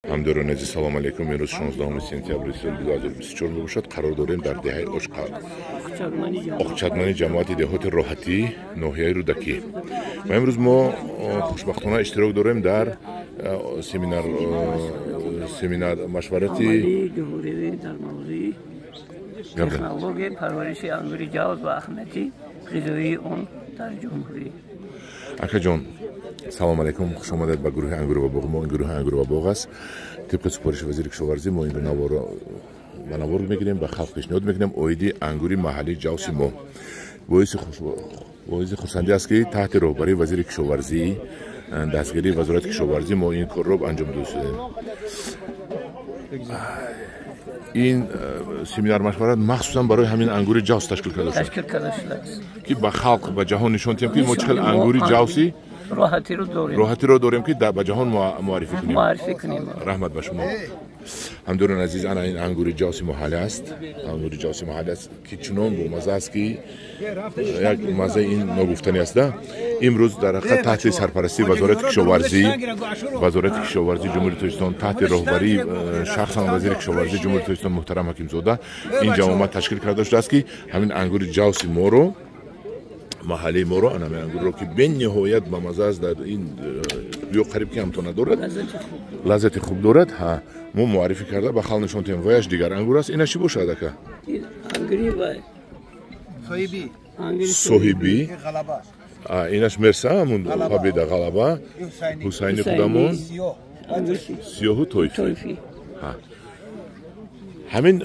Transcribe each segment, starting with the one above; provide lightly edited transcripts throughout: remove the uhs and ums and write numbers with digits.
همداران عزیز سلام علیکم. امروز 16 سپتامبر سال 2024 میباشد. قرار داریم در دهه اقچدمانی جماعت دهات راحتی ناحیه رودکی و امروز ما خوشبختانه اشتراک داریم در سمینار مشورتی در موضوع تکنولوژی پرورش انگور جوز و اهمیت غذایی آن در جمهوری. اکا جان سلام علیکم، خوش آمدید به گروه انگور و باغ. ما این گروه انگور و باغ است. طبق سپارش وزیر کشاورزی ما این رو نوار میگیریم، به خلق پیشنهاد میکنیم اویدی انگوری محلی جوسی ما. باعث خرسندی است که تحت رهبری وزیر کشاورزی دستگیری وزارت کشاورزی ما این کار رو انجام دادیم. این سمینار مشورت مخصوصا برای همین انگور جوس تشکیل کرده شد که به خلق به جهان نشون دهیم که ما چقدر انگوری جوسی راحتی رو داریم که به جهان معرفی کنیم. رحمت به شما. همداران عزیز، انا این انگور جوسی محلی است. انگور جوسی محلی است که چنان با مزه است که یک مزه این ناگفتنی است. امروز در حقیقت تحت سرپرستی وزارت کشاورزی جمهوری تاجیکستان تحت رهبری شخصا وزیر کشاورزی جمهوری تاجیکستان محترم حکیم زاده این جماعت تشکیل کرده شده است که همین انگور جوسی ما رو محلی ما رو همین انگور رو که به نهایت با مزه است در این بیو قریب که همتون ندارد لذت خوب دارد ها ما معرفی کرده به خلق نشون دهیم. ویش دیگر انگور است. اینا چی باشه که انگوری و صاحبی اینش مرسا همون حبیده غلبه حسینی خودمون سیاهو تویفی. همین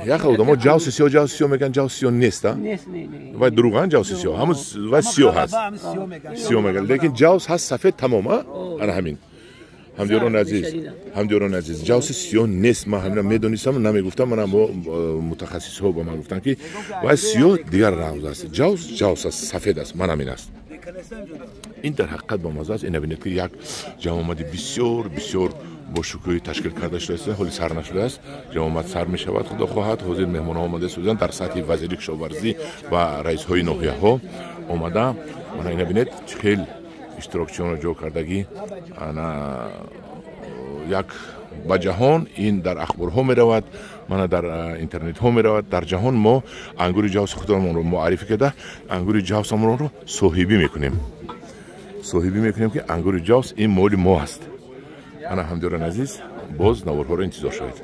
یک خود ما جوس سیاه میگن جوس سیاه نیست و دروغن جوس سیاه همون و سیاه هست سیاه میگن لیکن جوس هست سفید تماما. انا همین همداران عزیز جوس سیاه نیست. ما همین میدونستم نمیگفتم. من با متخصص ها با من گفتن که و سیاه دیگر رنگ است. جوس است سفید است. من همین است. این در حقیقت با مزه است. این ببینید که یک جماعت بسیار با شکوهی تشکیل کرده شده است. حالی سر نشده است. جماعت سر می شود. خدا خواهد حاضر مهمان ها آمده سوزن در سطح وزیر کشاورزی و رئیس های ناحیه ها آمده. من این ببینید خیلی اشتراکچیان رو جو کردگی انا یک با جهان این در اخبار ها می رود، من در اینترنت ها می رود. در جهان ما انگور جوس خودمون رو معرفی کرده. انگور جوس همون رو صاحبی میکنیم که انگور جوس این مال ما است. انا همداران عزیز باز نوارها رو انتظار شوید.